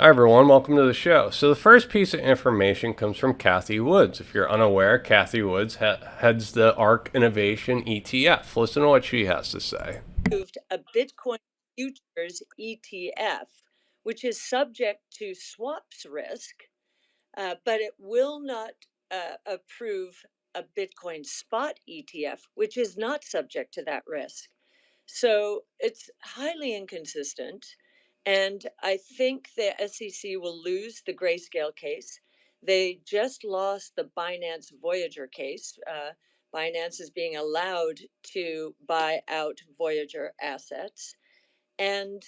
Hi everyone, welcome to the show. So the first piece of information comes from Cathie Woods. If you're unaware, Cathie Woods heads the ARK Innovation ETF. Listen to what she has to say. Approved a Bitcoin futures ETF, which is subject to swaps risk, but it will not approve a Bitcoin spot ETF, which is not subject to that risk. So it's highly inconsistent. And I think the SEC will lose the Grayscale case. They just lost the Binance Voyager case. Binance is being allowed to buy out Voyager assets. And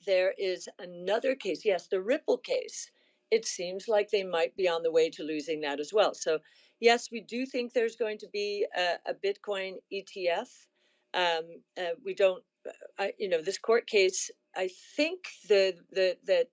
there is another case, yes, the Ripple case. It seems like they might be on the way to losing that as well. So, yes, we do think there's going to be a Bitcoin ETF. We don't, this court case. I think that the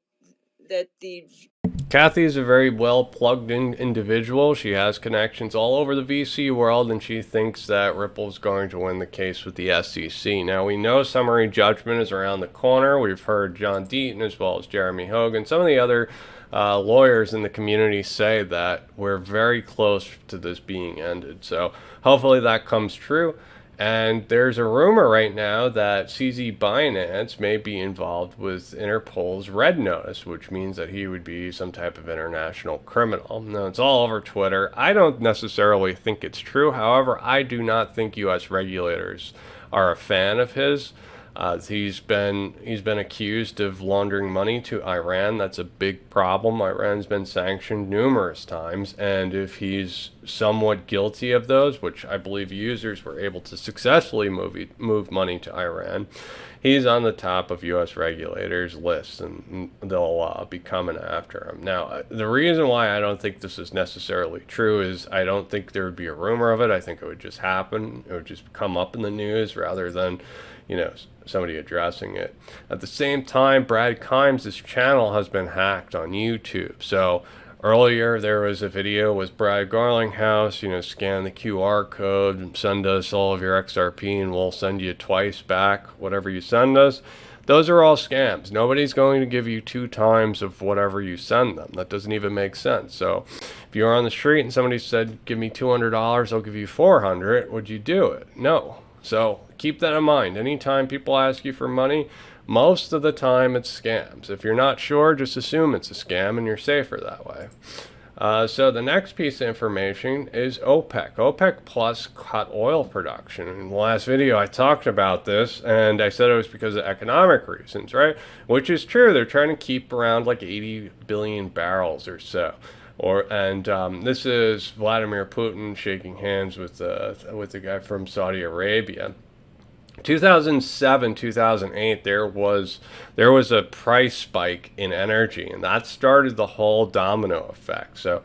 Cathie is a very well plugged in individual. She has connections all over the VC world, and she thinks that Ripple's going to win the case with the SEC. Now, we know summary judgment is around the corner. We've heard John Deaton as well as Jeremy Hogan, some of the other lawyers in the community say that we're very close to this being ended. So hopefully that comes true. And there's a rumor right now that CZ Binance may be involved with Interpol's red notice, which means that he would be some type of international criminal. Now, it's all over Twitter. I don't necessarily think it's true. However, I do not think U.S. regulators are a fan of his. He's been accused of laundering money to Iran. That's a big problem. Iran's been sanctioned numerous times, and if he's somewhat guilty of those, which I believe users were able to successfully move money to Iran, he's on the top of U.S. regulators' lists, and they'll be coming after him. Now, the reason why I don't think this is necessarily true is I don't think there would be a rumor of it. I think it would just happen. It would just come up in the news rather than, somebody addressing it. At the same time, Brad Kimes' channel has been hacked on YouTube. So earlier there was a video with Brad Garlinghouse, scan the QR code, send us all of your XRP and we'll send you twice back whatever you send us. Those are all scams. Nobody's going to give you 2 times of whatever you send them. That doesn't even make sense. So if you're on the street and somebody said, give me $200, I'll give you $400, would you do it? No. So keep that in mind. Anytime people ask you for money, most of the time it's scams. If you're not sure, just assume it's a scam and you're safer that way. So the next piece of information is OPEC. OPEC Plus cut oil production. In the last video, I talked about this, and I said it was because of economic reasons, right? Which is true. They're trying to keep around like 80 billion barrels or so. This is Vladimir Putin shaking hands with the guy from Saudi Arabia. 2007, 2008, there was a price spike in energy, and that started the whole domino effect. So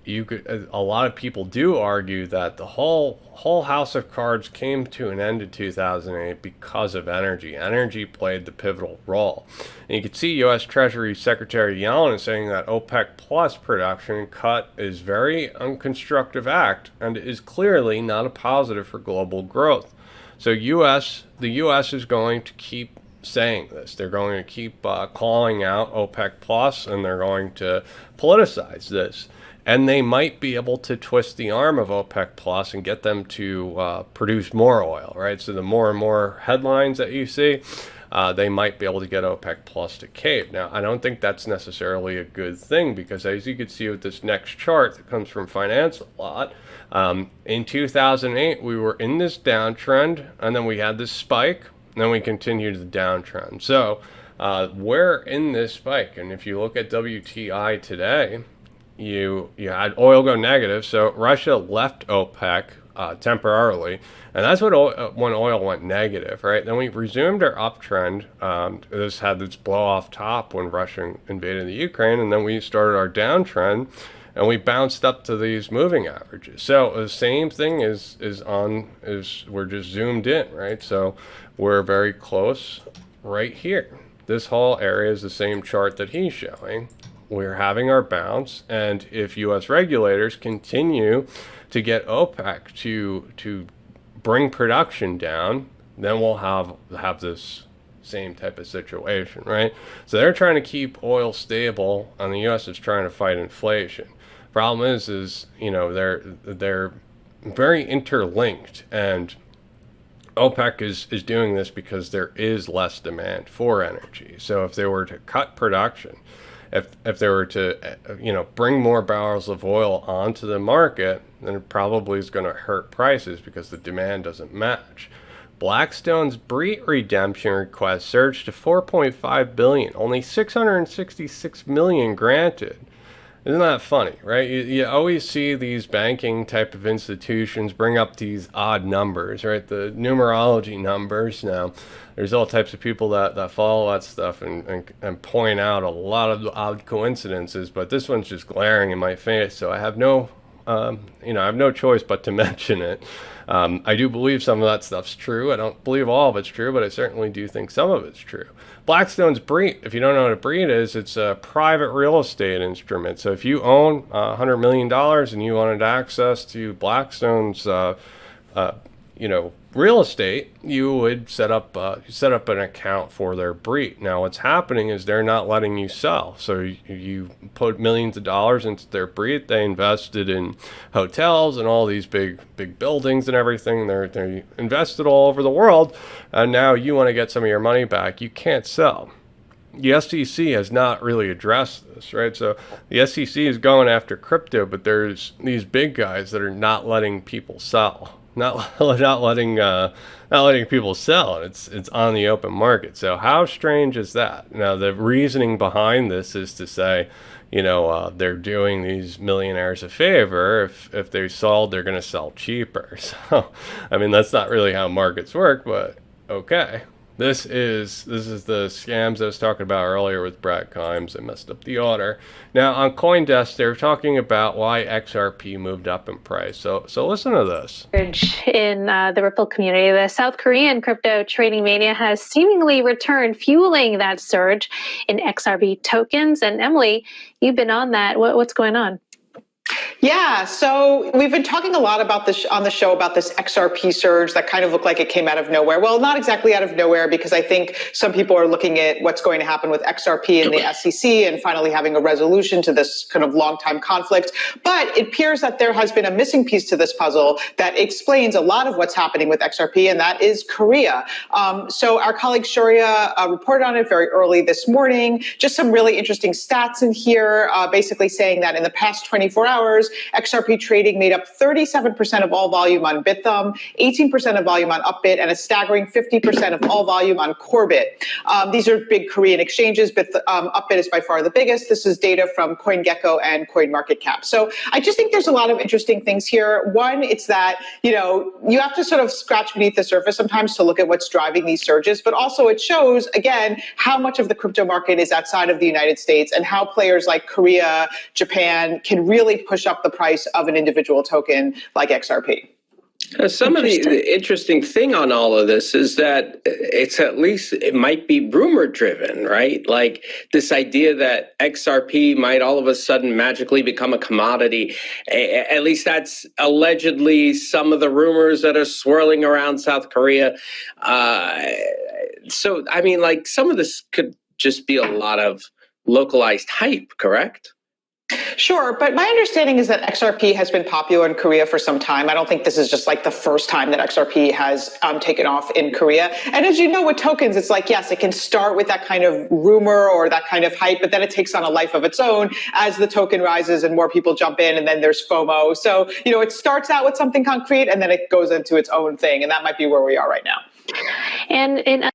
a lot of people do argue that the whole house of cards came to an end in 2008 because of energy. Energy played the pivotal role. And you could see U.S. Treasury Secretary Yellen saying that OPEC Plus production cut is very unconstructive act and is clearly not a positive for global growth. So the U.S. is going to keep saying this. They're going to keep calling out OPEC Plus, and they're going to politicize this. And they might be able to twist the arm of OPEC Plus and get them to produce more oil, right? So the more and more headlines that you see, they might be able to get OPEC Plus to cave. Now, I don't think that's necessarily a good thing because, as you can see with this next chart that comes from Finance a lot, in 2008, we were in this downtrend, and then we had this spike, and then we continued the downtrend. So we're in this spike, and if you look at WTI today, you had oil go negative, so Russia left OPEC temporarily, and that's when oil went negative, right? Then we resumed our uptrend. This had this blow off top when Russia invaded the Ukraine, and then we started our downtrend, and we bounced up to these moving averages. So the same thing is we're just zoomed in, right? So we're very close right here. This whole area is the same chart that he's showing. We're having our bounce, and if U.S. regulators continue to get OPEC to bring production down, then we'll have this same type of situation, right? So they're trying to keep oil stable, and the U.S. is trying to fight inflation. Problem is they're very interlinked, and OPEC is doing this because there is less demand for energy. So if they were to cut production, if they were to bring more barrels of oil onto the market, then it probably is going to hurt prices because the demand doesn't match. Blackstone's BREIT redemption request surged to 4.5 billion, only 666 million granted. Isn't that funny, right? You always see these banking type of institutions bring up these odd numbers, right? The numerology numbers. Now, there's all types of people that follow that stuff and point out a lot of odd coincidences, but this one's just glaring in my face, so I have no choice but to mention it. I do believe some of that stuff's true. I don't believe all of it's true, but I certainly do think some of it's true. Blackstone's BREIT, if you don't know what a BREIT is, it's a private real estate instrument. So if you own $100 million and you wanted access to Blackstone's real estate, you would set up an account for their BREIT. Now what's happening is they're not letting you sell. So you put millions of dollars into their BREIT. They invested in hotels and all these big buildings and everything. They invested all over the world, and now you want to get some of your money back. You can't sell. The SEC has not really addressed this, right? So the SEC is going after crypto, but there's these big guys that are not letting people sell. Not letting people sell. It's on the open market. So how strange is that? Now the reasoning behind this is to say, they're doing these millionaires a favor. If they sold, they're going to sell cheaper. So, I mean, that's not really how markets work. But okay. This is the scams I was talking about earlier with Brad Kimes. I messed up the order. Now on CoinDesk, they're talking about why XRP moved up in price. So listen to this. In the Ripple community, the South Korean crypto trading mania has seemingly returned, fueling that surge in XRP tokens. And Emily, you've been on that. What's going on? Yeah, so we've been talking a lot about this on the show about this XRP surge that kind of looked like it came out of nowhere. Well, not exactly out of nowhere, because I think some people are looking at what's going to happen with XRP and the SEC and finally having a resolution to this kind of long time conflict. But it appears that there has been a missing piece to this puzzle that explains a lot of what's happening with XRP, and that is Korea. So our colleague Sharia reported on it very early this morning. Just some really interesting stats in here, basically saying that in the past 24 hours, XRP trading made up 37% of all volume on Bithumb, 18% of volume on Upbit, and a staggering 50% of all volume on Corbit. These are big Korean exchanges, but Upbit is by far the biggest. This is data from CoinGecko and CoinMarketCap. So I just think there's a lot of interesting things here. One, it's that, you have to sort of scratch beneath the surface sometimes to look at what's driving these surges, but also it shows, again, how much of the crypto market is outside of the United States and how players like Korea, Japan can really push up the price of an individual token like XRP. Some of the interesting thing on all of this is that it might be rumor driven, right? Like this idea that XRP might all of a sudden magically become a commodity. At least that's allegedly some of the rumors that are swirling around South Korea. So, I mean, like some of this could just be a lot of localized hype, correct? Sure, but my understanding is that XRP has been popular in Korea for some time. I don't think this is just like the first time that XRP has taken off in Korea. And as you know, with tokens, it's like, yes, it can start with that kind of rumor or that kind of hype, but then it takes on a life of its own as the token rises and more people jump in, and then there's FOMO. So, it starts out with something concrete and then it goes into its own thing. And that might be where we are right now. And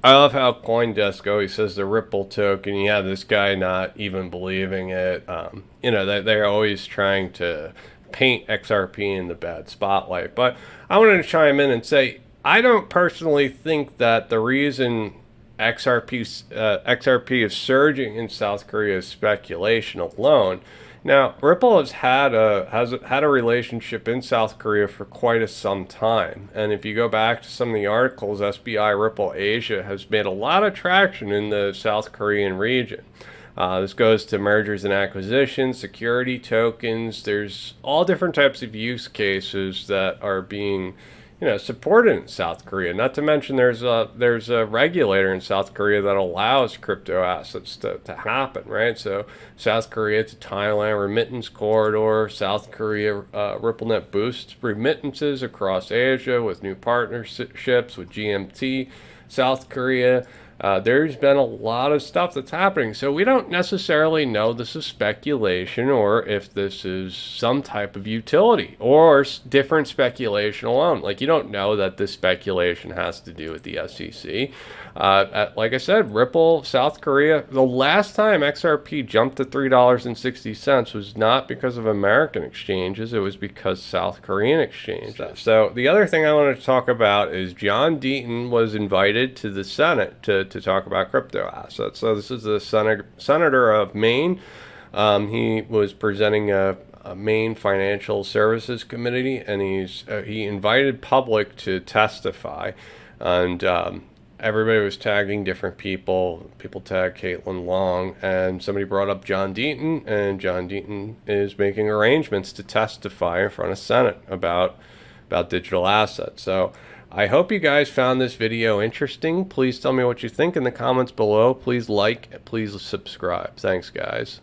I love how CoinDesk always says the Ripple token. You have this guy not even believing it. They're always trying to paint XRP in the bad spotlight. But I wanted to chime in and say, I don't personally think that the reason XRP is surging in South Korea is speculation alone. Now, Ripple has had a relationship in South Korea for quite some time, and if you go back to some of the articles, SBI Ripple Asia has made a lot of traction in the South Korean region. This goes to mergers and acquisitions, security tokens. There's all different types of use cases that are being supported in South Korea. Not to mention there's a regulator in South Korea that allows crypto assets to happen, right? So South Korea to Thailand remittance corridor. South Korea RippleNet boosts remittances across Asia with new partnerships with GMT. South Korea. There's been a lot of stuff that's happening. So we don't necessarily know this is speculation or if this is some type of utility or different speculation alone. Like, you don't know that this speculation has to do with the SEC. Like I said, Ripple, South Korea, the last time XRP jumped to $3.60 was not because of American exchanges. It was because South Korean exchanges. So the other thing I wanted to talk about is John Deaton was invited to the Senate to talk about crypto assets. So this is the senator of Maine. He was presenting a Maine Financial Services Committee, and he invited public to testify, and everybody was tagging different people. People tagged Caitlin Long, and somebody brought up John Deaton, and John Deaton is making arrangements to testify in front of Senate about digital assets. So I hope you guys found this video interesting. Please tell me what you think in the comments below. Please like, please subscribe. Thanks, guys.